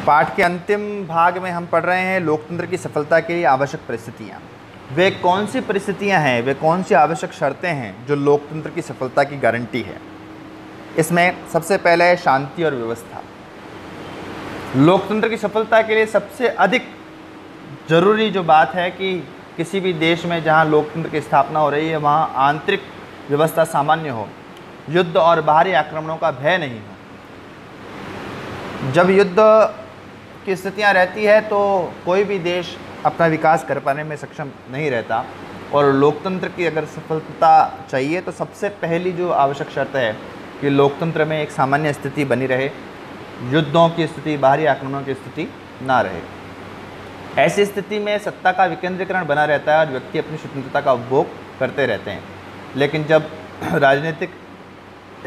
पाठ के अंतिम भाग में हम पढ़ रहे हैं लोकतंत्र की सफलता के लिए आवश्यक परिस्थितियाँ। वे कौन सी परिस्थितियाँ हैं, वे कौन सी आवश्यक शर्तें हैं जो लोकतंत्र की सफलता की गारंटी है। इसमें सबसे पहले है शांति और व्यवस्था। लोकतंत्र की सफलता के लिए सबसे अधिक जरूरी जो बात है कि किसी भी देश में जहाँ लोकतंत्र की स्थापना हो रही है वहाँ आंतरिक व्यवस्था सामान्य हो, युद्ध और बाहरी आक्रमणों का भय नहीं हो। जब युद्ध की स्थितियाँ रहती है तो कोई भी देश अपना विकास कर पाने में सक्षम नहीं रहता, और लोकतंत्र की अगर सफलता चाहिए तो सबसे पहली जो आवश्यक शर्त है कि लोकतंत्र में एक सामान्य स्थिति बनी रहे, युद्धों की स्थिति, बाहरी आक्रमणों की स्थिति ना रहे। ऐसी स्थिति में सत्ता का विकेंद्रीकरण बना रहता है और व्यक्ति अपनी स्वतंत्रता का उपभोग करते रहते हैं। लेकिन जब राजनीतिक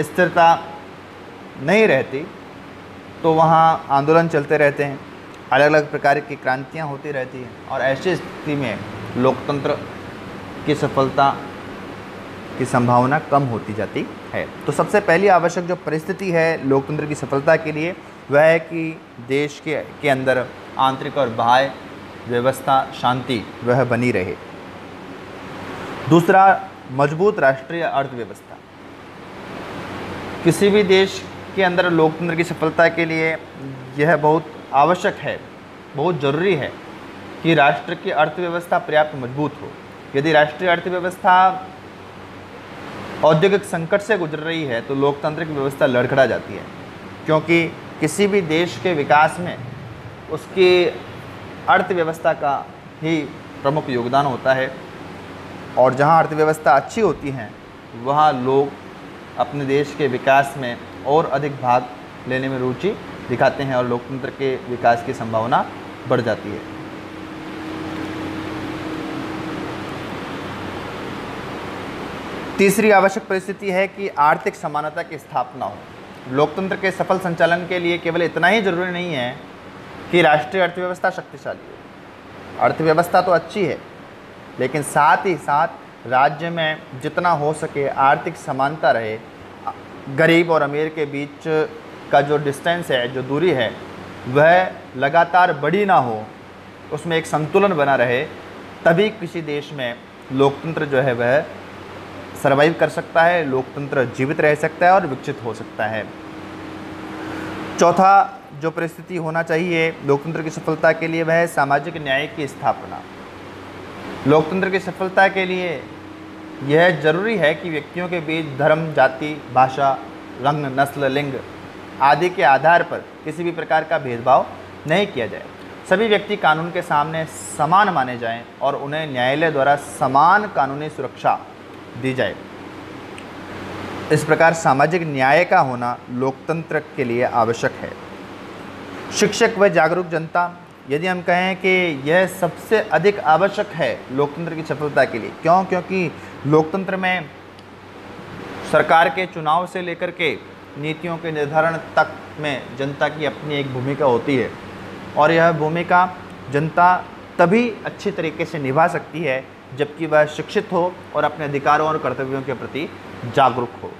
स्थिरता नहीं रहती तो वहाँ आंदोलन चलते रहते हैं, अलग अलग प्रकार की क्रांतियाँ होती रहती हैं, और ऐसी स्थिति में लोकतंत्र की सफलता की संभावना कम होती जाती है। तो सबसे पहली आवश्यक जो परिस्थिति है लोकतंत्र की सफलता के लिए वह है कि देश के अंदर आंतरिक और बाह्य व्यवस्था, शांति वह बनी रहे। दूसरा, मजबूत राष्ट्रीय अर्थव्यवस्था। किसी भी देश के अंदर लोकतंत्र की सफलता के लिए यह बहुत आवश्यक है, बहुत ज़रूरी है कि राष्ट्र की अर्थव्यवस्था पर्याप्त मजबूत हो। यदि राष्ट्रीय अर्थव्यवस्था औद्योगिक संकट से गुजर रही है तो लोकतांत्रिक व्यवस्था लड़खड़ा जाती है, क्योंकि किसी भी देश के विकास में उसकी अर्थव्यवस्था का ही प्रमुख योगदान होता है, और जहाँ अर्थव्यवस्था अच्छी होती है वहाँ लोग अपने देश के विकास में और अधिक भाग लेने में रुचि दिखाते हैं और लोकतंत्र के विकास की संभावना बढ़ जाती है। तीसरी आवश्यक परिस्थिति है कि आर्थिक समानता की स्थापना हो। लोकतंत्र के सफल संचालन के लिए केवल इतना ही जरूरी नहीं है कि राष्ट्रीय अर्थव्यवस्था शक्तिशाली हो। अर्थव्यवस्था तो अच्छी है, लेकिन साथ ही साथ राज्य में जितना हो सके आर्थिक समानता रहे, गरीब और अमीर के बीच का जो डिस्टेंस है, जो दूरी है, वह लगातार बड़ी ना हो, उसमें एक संतुलन बना रहे, तभी किसी देश में लोकतंत्र जो है वह सर्वाइव कर सकता है, लोकतंत्र जीवित रह सकता है और विकसित हो सकता है। चौथा जो परिस्थिति होना चाहिए लोकतंत्र की सफलता के लिए वह है सामाजिक न्याय की स्थापना। लोकतंत्र की सफलता के लिए यह जरूरी है कि व्यक्तियों के बीच धर्म, जाति, भाषा, रंग, नस्ल, लिंग आदि के आधार पर किसी भी प्रकार का भेदभाव नहीं किया जाए। सभी व्यक्ति कानून के सामने समान माने जाएं और उन्हें न्यायालय द्वारा समान कानूनी सुरक्षा दी जाए। इस प्रकार सामाजिक न्याय का होना लोकतंत्र के लिए आवश्यक है। शिक्षक व जागरूक जनता, यदि हम कहें कि यह सबसे अधिक आवश्यक है लोकतंत्र की सफलता के लिए। क्यों? क्योंकि लोकतंत्र में सरकार के चुनाव से लेकर के नीतियों के निर्धारण तक में जनता की अपनी एक भूमिका होती है, और यह भूमिका जनता तभी अच्छी तरीके से निभा सकती है जबकि वह शिक्षित हो और अपने अधिकारों और कर्तव्यों के प्रति जागरूक हो।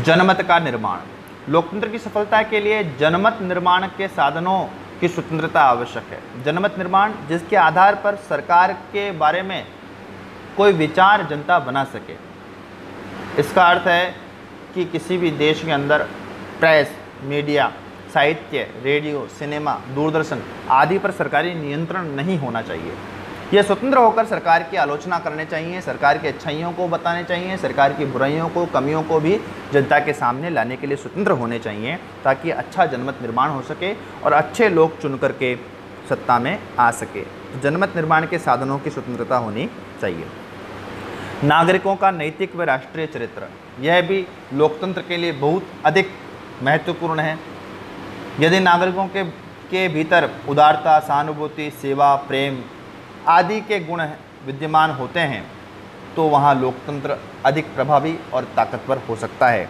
जनमत का निर्माण। लोकतंत्र की सफलता के लिए जनमत निर्माण के साधनों की स्वतंत्रता आवश्यक है। जनमत निर्माण जिसके आधार पर सरकार के बारे में कोई विचार जनता बना सके। इसका अर्थ है कि किसी भी देश के अंदर प्रेस, मीडिया, साहित्य, रेडियो, सिनेमा, दूरदर्शन आदि पर सरकारी नियंत्रण नहीं होना चाहिए। यह स्वतंत्र होकर सरकार की आलोचना करने चाहिए, सरकार की अच्छाइयों को बताने चाहिए, सरकार की बुराइयों को, कमियों को भी जनता के सामने लाने के लिए स्वतंत्र होने चाहिए, ताकि अच्छा जनमत निर्माण हो सके और अच्छे लोग चुन करके सत्ता में आ सके। तो जनमत निर्माण के साधनों की स्वतंत्रता होनी चाहिए। नागरिकों का नैतिक व राष्ट्रीय चरित्र, यह भी लोकतंत्र के लिए बहुत अधिक महत्वपूर्ण है। यदि नागरिकों के भीतर उदारता, सहानुभूति, सेवा, प्रेम आदि के गुण विद्यमान होते हैं तो वहाँ लोकतंत्र अधिक प्रभावी और ताकतवर हो सकता है।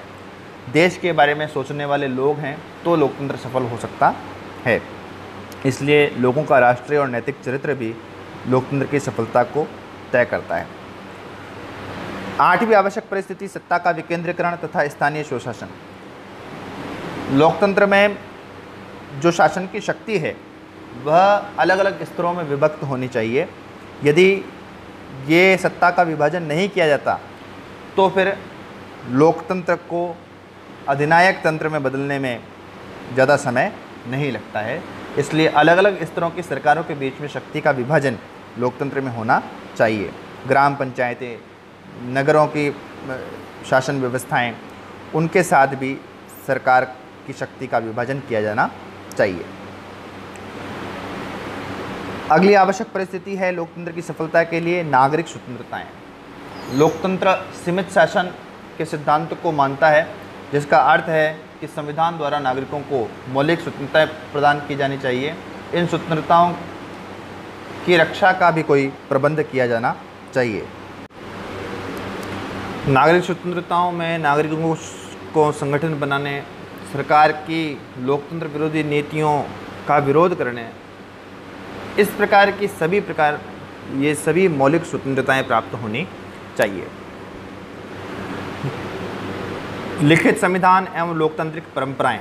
देश के बारे में सोचने वाले लोग हैं तो लोकतंत्र सफल हो सकता है। इसलिए लोगों का राष्ट्रीय और नैतिक चरित्र भी लोकतंत्र की सफलता को तय करता है। आठवीं आवश्यक परिस्थिति सत्ता का विकेंद्रीकरण तथा स्थानीय स्वशासन। लोकतंत्र में जो शासन की शक्ति है वह अलग अलग स्तरों में विभक्त होनी चाहिए। यदि ये सत्ता का विभाजन नहीं किया जाता तो फिर लोकतंत्र को अधिनायक तंत्र में बदलने में ज़्यादा समय नहीं लगता है। इसलिए अलग अलग स्तरों की सरकारों के बीच में शक्ति का विभाजन लोकतंत्र में होना चाहिए। ग्राम पंचायतें, नगरों की शासन व्यवस्थाएं, उनके साथ भी सरकार की शक्ति का विभाजन किया जाना चाहिए। अगली आवश्यक परिस्थिति है लोकतंत्र की सफलता के लिए नागरिक स्वतंत्रताएं। लोकतंत्र सीमित शासन के सिद्धांत को मानता है, जिसका अर्थ है कि संविधान द्वारा नागरिकों को मौलिक स्वतंत्रताएं प्रदान की जानी चाहिए। इन स्वतंत्रताओं की रक्षा का भी कोई प्रबंध किया जाना चाहिए। नागरिक स्वतंत्रताओं में नागरिकों को संगठन बनाने, सरकार की लोकतंत्र विरोधी नीतियों का विरोध करने, इस प्रकार की ये सभी मौलिक स्वतंत्रताएं प्राप्त होनी चाहिए। लिखित संविधान एवं लोकतांत्रिक परंपराएं।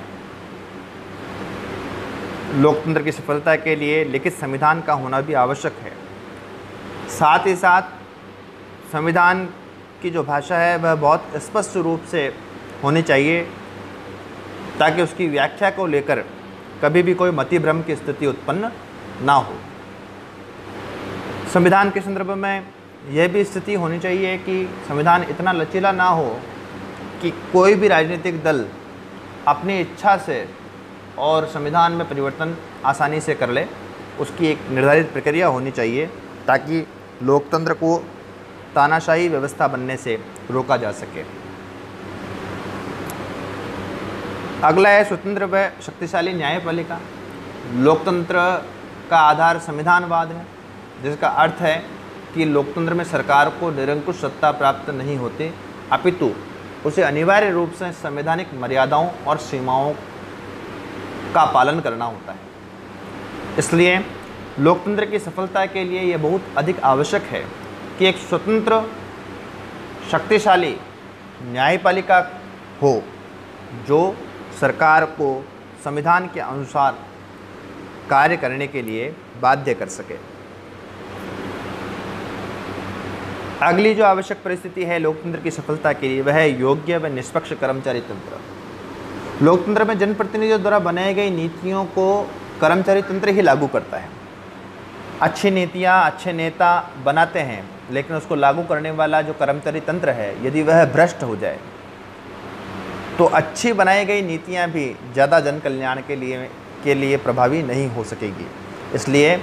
लोकतंत्र की सफलता के लिए लिखित संविधान का होना भी आवश्यक है। साथ ही साथ संविधान की जो भाषा है वह बहुत स्पष्ट रूप से होनी चाहिए, ताकि उसकी व्याख्या को लेकर कभी भी कोई मतिभ्रम की स्थिति उत्पन्न ना हो। संविधान के संदर्भ में यह भी स्थिति होनी चाहिए कि संविधान इतना लचीला ना हो कि कोई भी राजनीतिक दल अपनी इच्छा से और संविधान में परिवर्तन आसानी से कर ले। उसकी एक निर्धारित प्रक्रिया होनी चाहिए ताकि लोकतंत्र को तानाशाही व्यवस्था बनने से रोका जा सके। अगला है स्वतंत्र व शक्तिशाली न्यायपालिका। लोकतंत्र का आधार संविधानवाद है, जिसका अर्थ है कि लोकतंत्र में सरकार को निरंकुश सत्ता प्राप्त नहीं होती, अपितु उसे अनिवार्य रूप से संवैधानिक मर्यादाओं और सीमाओं का पालन करना होता है। इसलिए लोकतंत्र की सफलता के लिए यह बहुत अधिक आवश्यक है कि एक स्वतंत्र शक्तिशाली न्यायपालिका हो, जो सरकार को संविधान के अनुसार कार्य करने के लिए बाध्य कर सके। अगली जो आवश्यक परिस्थिति है लोकतंत्र की सफलता के लिए वह है योग्य व निष्पक्ष कर्मचारी तंत्र। लोकतंत्र में जनप्रतिनिधियों द्वारा बनाई गई नीतियों को कर्मचारी तंत्र ही लागू करता है। अच्छी नीतियां अच्छे नेता बनाते हैं, लेकिन उसको लागू करने वाला जो कर्मचारी तंत्र है, यदि वह भ्रष्ट हो जाए तो अच्छी बनाई गई नीतियां भी ज़्यादा जन कल्याण के लिए प्रभावी नहीं हो सकेगी। इसलिए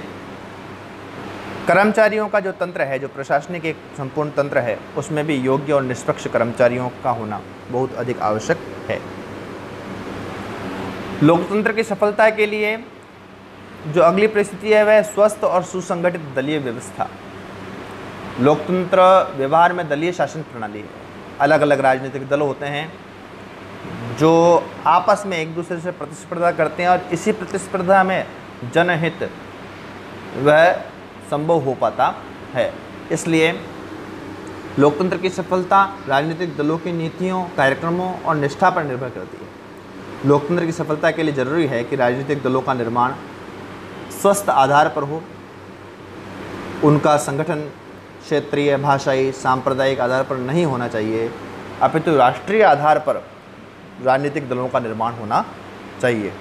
कर्मचारियों का जो तंत्र है, जो प्रशासनिक एक संपूर्ण तंत्र है, उसमें भी योग्य और निष्पक्ष कर्मचारियों का होना बहुत अधिक आवश्यक है। लोकतंत्र की सफलता के लिए जो अगली परिस्थिति है वह स्वस्थ और सुसंगठित दलीय व्यवस्था। लोकतंत्र व्यवहार में दलीय शासन प्रणाली है। अलग अलग राजनीतिक दल होते हैं जो आपस में एक दूसरे से प्रतिस्पर्धा करते हैं और इसी प्रतिस्पर्धा में जनहित वह संभव हो पाता है। इसलिए लोकतंत्र की सफलता राजनीतिक दलों की नीतियों, कार्यक्रमों और निष्ठा पर निर्भर करती है। लोकतंत्र की सफलता के लिए जरूरी है कि राजनीतिक दलों का निर्माण स्वस्थ आधार पर हो। उनका संगठन क्षेत्रीय, भाषाई, सांप्रदायिक आधार पर नहीं होना चाहिए, अपितु राष्ट्रीय आधार पर राजनीतिक दलों का निर्माण होना चाहिए।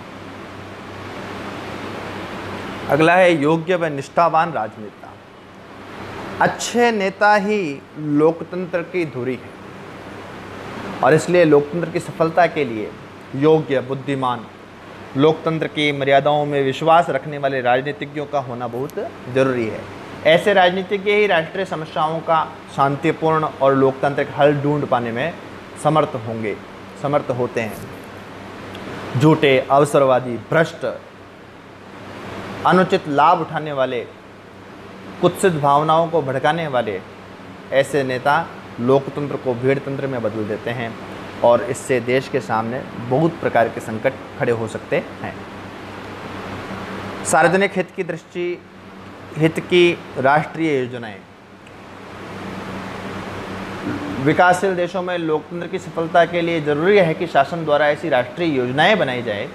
अगला है योग्य व निष्ठावान राजनेता। अच्छे नेता ही लोकतंत्र की धुरी है और इसलिए लोकतंत्र की सफलता के लिए योग्य, बुद्धिमान, लोकतंत्र की मर्यादाओं में विश्वास रखने वाले राजनीतिज्ञों का होना बहुत जरूरी है। ऐसे राजनीतिज्ञ ही राष्ट्रीय समस्याओं का शांतिपूर्ण और लोकतांत्रिक हल ढूंढ पाने में समर्थ होते हैं। झूठे, अवसरवादी, भ्रष्ट, अनुचित लाभ उठाने वाले, कुत्सित भावनाओं को भड़काने वाले ऐसे नेता लोकतंत्र को भीड़तंत्र में बदल देते हैं और इससे देश के सामने बहुत प्रकार के संकट खड़े हो सकते हैं। सार्वजनिक हित की राष्ट्रीय योजनाएं। विकासशील देशों में लोकतंत्र की सफलता के लिए जरूरी है कि शासन द्वारा ऐसी राष्ट्रीय योजनाएं बनाई जाए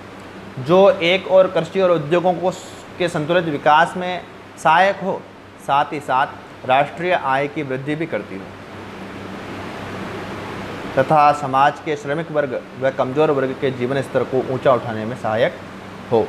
जो एक और कृषि और उद्योगों को के संतुलित विकास में सहायक हो, साथ ही साथ राष्ट्रीय आय की वृद्धि भी करती हो तथा समाज के श्रमिक वर्ग व कमजोर वर्ग के जीवन स्तर को ऊंचा उठाने में सहायक हो।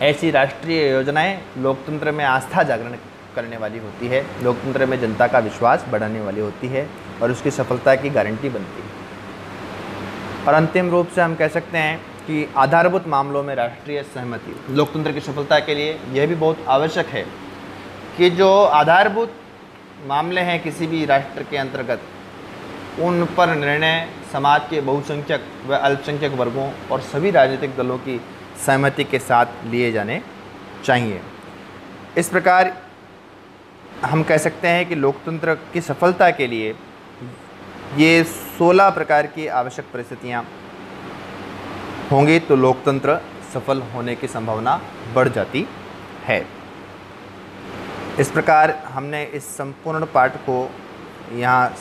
ऐसी राष्ट्रीय योजनाएं लोकतंत्र में आस्था जागरण करने वाली होती है, लोकतंत्र में जनता का विश्वास बढ़ाने वाली होती है और उसकी सफलता की गारंटी बनती है। और अंतिम रूप से हम कह सकते हैं कि आधारभूत मामलों में राष्ट्रीय सहमति लोकतंत्र की सफलता के लिए यह भी बहुत आवश्यक है कि जो आधारभूत मामले हैं किसी भी राष्ट्र के अंतर्गत, उन पर निर्णय समाज के बहुसंख्यक व अल्पसंख्यक वर्गों और सभी राजनीतिक दलों की सहमति के साथ लिए जाने चाहिए। इस प्रकार हम कह सकते हैं कि लोकतंत्र की सफलता के लिए ये 16 प्रकार की आवश्यक परिस्थितियाँ होंगी तो लोकतंत्र सफल होने की संभावना बढ़ जाती है। इस प्रकार हमने इस संपूर्ण पाठ को यहाँ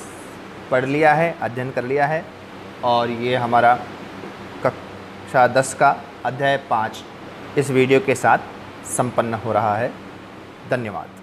पढ़ लिया है, अध्ययन कर लिया है और ये हमारा कक्षा 10 का अध्याय 5 इस वीडियो के साथ संपन्न हो रहा है। धन्यवाद।